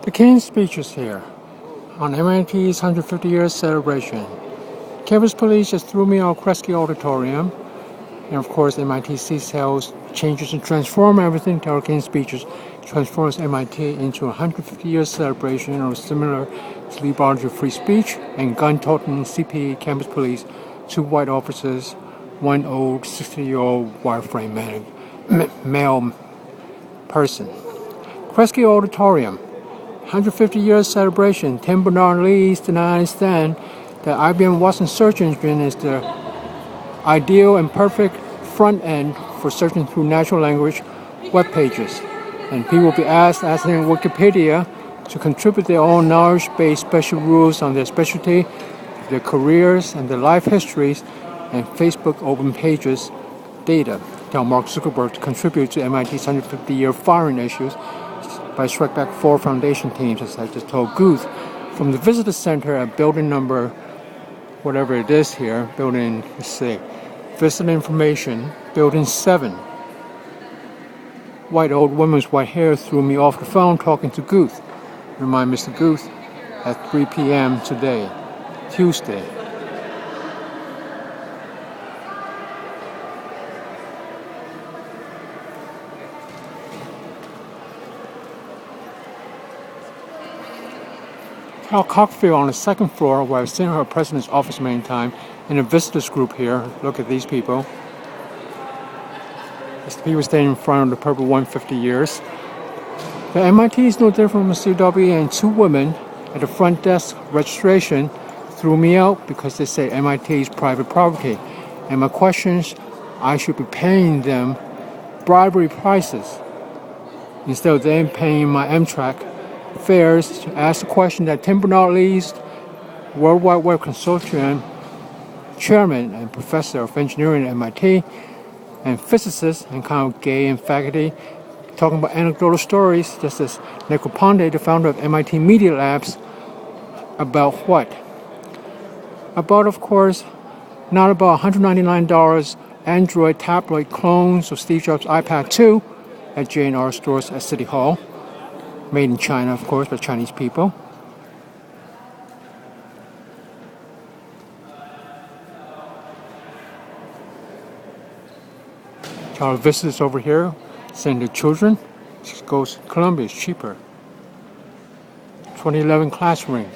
The King's speech is here on MIT's 150 year celebration. Campus police just threw me out of Kresge Auditorium, and of course MIT csails changes and transform everything to our King's speeches, transforms MIT into a 150 year celebration or similar to liberty of free speech and gun-toting CP campus police, two white officers, one old 60-year-old wireframe male person. Kresge Auditorium, 150 years celebration. Tim Berners-Lee denies then that IBM Watson search engine is the ideal and perfect front end for searching through natural language web pages. And people will be asking Wikipedia to contribute their own knowledge-based special rules on their specialty, their careers, and their life histories, and Facebook open pages data. Tell Mark Zuckerberg to contribute to MIT's 150-year firing issues by Strike Back 4 Foundation teams, as I just told Guth, from the visitor center at building number, whatever it is here, building, let's see, visitor information, building 7. White old woman with white hair threw me off the phone talking to Guth. Remind Mr. Guth at 3 p.m. today, Tuesday. Cal Cockfield on the second floor, where I've seen her at President's office many times, in a visitors group here. Look at these people. It's the people standing in front of the purple 150 years. The MIT is no different from CW, and two women at the front desk registration threw me out because they say MIT is private property. And my questions, I should be paying them bribery prices instead of them paying my Amtrak fares to ask the question that Tim Berners-Lee's World Wide Web Consortium chairman and professor of engineering at MIT and physicist and kind of gay and faculty talking about anecdotal stories, just as Nico Ponde, the founder of MIT Media Labs, about what? About, of course, not about $199 Android tablet clones of Steve Jobs' iPad 2 at J&R stores at City Hall. Made in China, of course, by Chinese people. Our visitors over here send their children. She goes to Columbia, it's cheaper. 2011 class ring.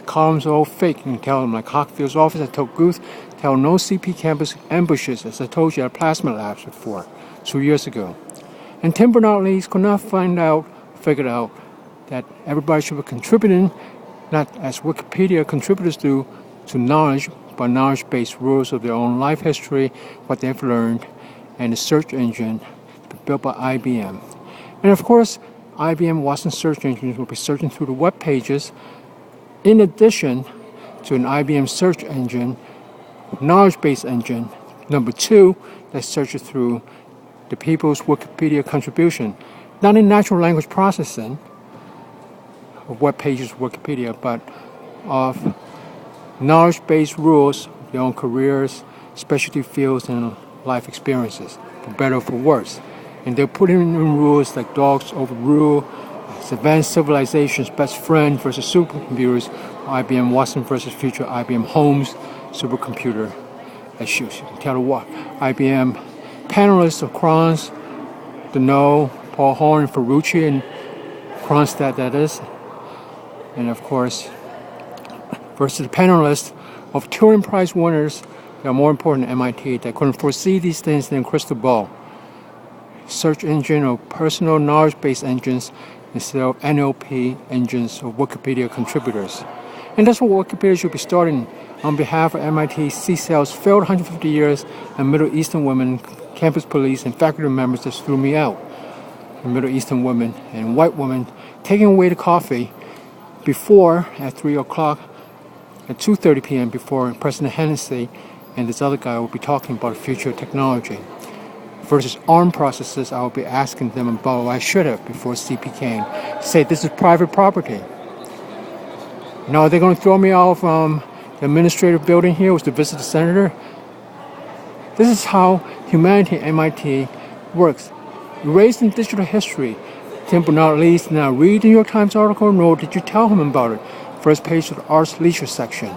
Columns are all fake. You can tell them, like Hockfield's office, I told Guth, tell no CP campus ambushes, as I told you at Plasma Labs before, 2 years ago. And Tim Berners-Lee could not figured out that everybody should be contributing, not as Wikipedia contributors do, to knowledge, but knowledge-based rules of their own life history, what they've learned, and the search engine built by IBM. And of course, IBM Watson search engines will be searching through the web pages, in addition to an IBM search engine, knowledge-based engine, number 2, that searches through the people's Wikipedia contribution, not in natural language processing of web pages of Wikipedia, but of knowledge-based rules of their own careers, specialty fields, and life experiences, for better or for worse. And they're putting in rules like dogs overrule, advanced civilization's best friend versus supercomputers, IBM Watson versus future IBM Holmes supercomputer issues. You can tell what IBM panelists of Kron's, Deneau, Paul Horn, Ferrucci, and Kronstadt, that is. And of course, versus the panelists of Turing Prize winners that are more important than MIT, that couldn't foresee these things than crystal ball. Search engine or personal knowledge-based engines instead of NLP engines or Wikipedia contributors. And that's what Wikipedia should be starting on behalf of MIT csails failed 150 years and Middle Eastern women, campus police, and faculty members just threw me out. And Middle Eastern women and white women taking away the coffee before, at 3 o'clock, at 2:30 p.m. before President Hennessy and this other guy will be talking about the future of technology. Versus ARM processors, I will be asking them about what I should have before CP came. Say this is private property. Now they're going to throw me off the administrative building here, which the visitor center. This is how humanity at MIT works. Erasing digital history, Tim Bernard-Lee did not read the New York Times article, nor did you tell him about it. First page of the arts leisure section.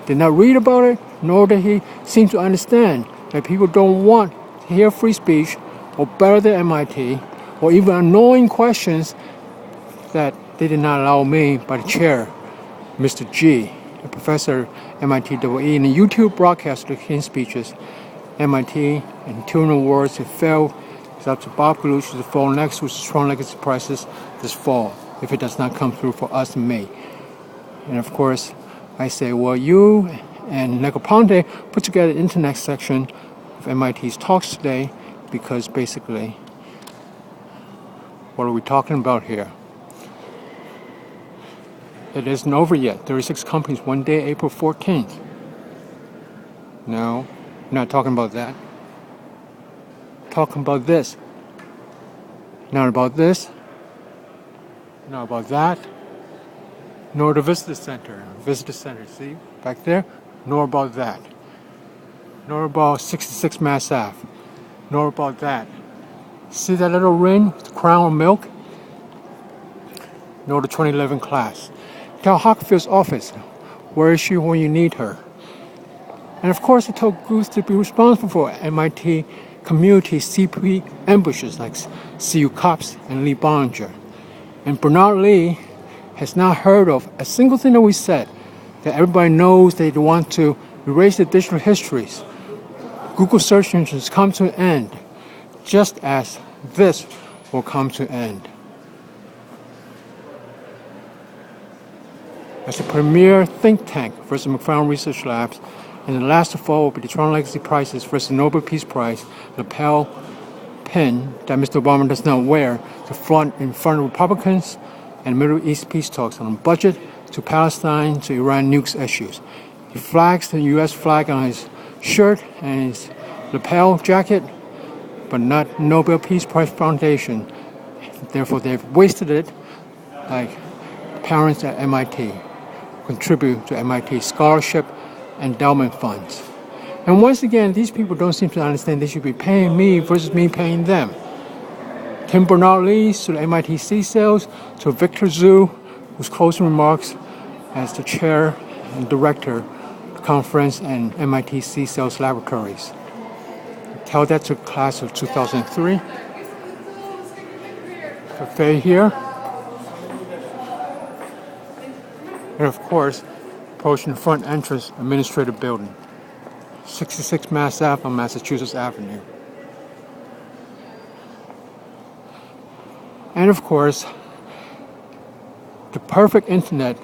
Did not read about it, nor did he seem to understand that people don't want to hear free speech or better than MIT, or even annoying questions that they did not allow me by the chair, Mr. G, the professor at MIT EE, in a YouTube broadcast of the King's speeches. MIT and 200 awards have failed. It's up to Bob Galucci to fall next with strong legacy prices this fall, if it does not come through for us in May. And of course, I say, well, you and Negroponte put together the internet section of MIT's talks today, because basically, what are we talking about here? It isn't over yet. 36 companies, one day, April 14th. No, we're not talking about that. Talking about this. Not about this. Not about that. Nor the visitor center. Visitor center, see? Back there. Nor about that. Nor about 66 Mass Ave. Nor about that. See that little ring with the crown of milk? Nor the 2011 class. Tell Hockfield's office, where is she when you need her? And of course, I told Guth to be responsible for MIT community CP ambushes like CU Cops and Lee Bollinger. And Bernard-Lee has not heard of a single thing that we said, that everybody knows they want to erase the digital histories. Google search engines come to an end, just as this will come to an end. As the premier think tank versus McFarland Research Labs, and the last to fall will be the Toronto Legacy Prizes versus the Nobel Peace Prize, lapel pin that Mr. Obama does not wear to front in front of Republicans and Middle East peace talks on budget to Palestine to Iran nukes issues. He flags the U.S. flag on his shirt and his lapel jacket, but not Nobel Peace Prize Foundation. Therefore, they've wasted it like parents at MIT contribute to MIT scholarship endowment funds. And once again, these people don't seem to understand they should be paying me versus me paying them. Tim Bernard-Lee to the MIT csails, to Victor Zhu, whose closing remarks as the chair and director of the conference and MIT csails laboratories. Tell that to the class of 2003. Cafe here. And of course, approaching the front entrance administrative building, 66 Mass Ave on Massachusetts Avenue. And of course, the perfect internet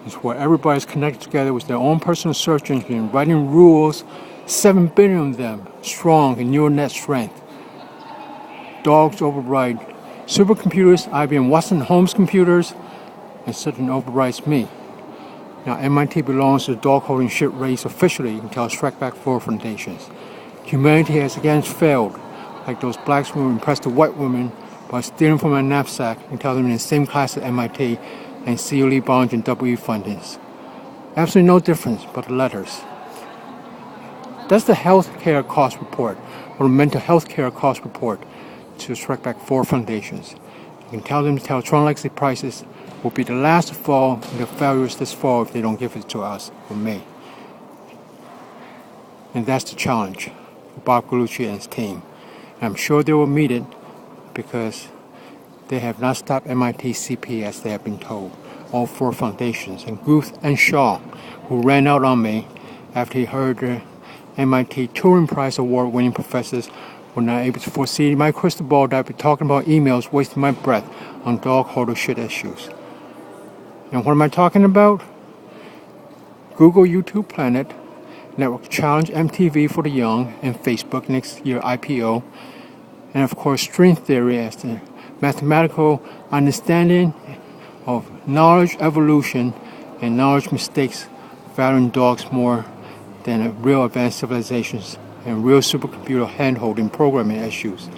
is where everybody's connected together with their own personal search engine, writing rules, 7 billion of them, strong in neural net strength. Dogs override supercomputers, IBM Watson Holmes computers, and certain overrides me. Now, MIT belongs to the dog-holding shit race officially, you can tell Strike Back 4 foundations. Humanity has again failed, like those blacks who impressed the white women by stealing from my knapsack and tell them in the same class at MIT and CU Lee Bollinger and WE fundings. Absolutely no difference but the letters. That's the healthcare cost report, or the mental health care cost report to Strike Back 4 foundations. You can tell them to tell Toronto Legacy Prices will be the last to fall and the failures this fall if they don't give it to us or me. And that's the challenge for Bob Galucci and his team. And I'm sure they will meet it because they have not stopped MIT CP as they have been told. All 4 foundations, and Guth and Shaw, who ran out on me after he heard the MIT Turing Prize award-winning professors were not able to foresee my crystal ball that I'd be talking about emails, wasting my breath on dog-holder shit issues. And what am I talking about? Google, YouTube Planet, Network Challenge, MTV for the Young, and Facebook next year IPO. And of course, string theory as the mathematical understanding of knowledge evolution and knowledge mistakes, valuing dogs more than real advanced civilizations and real supercomputer hand-holding programming issues.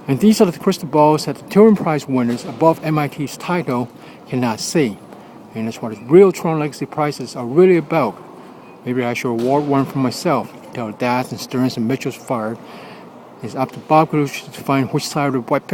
And these are the crystal balls that the Turing Prize winners above MIT's title cannot see. And that's what the real Toronto Legacy Prizes are really about. Maybe I should award one for myself. Tell Dads and Stearns and Mitchell's fired. It's up to Bob Galucci to find which side of the white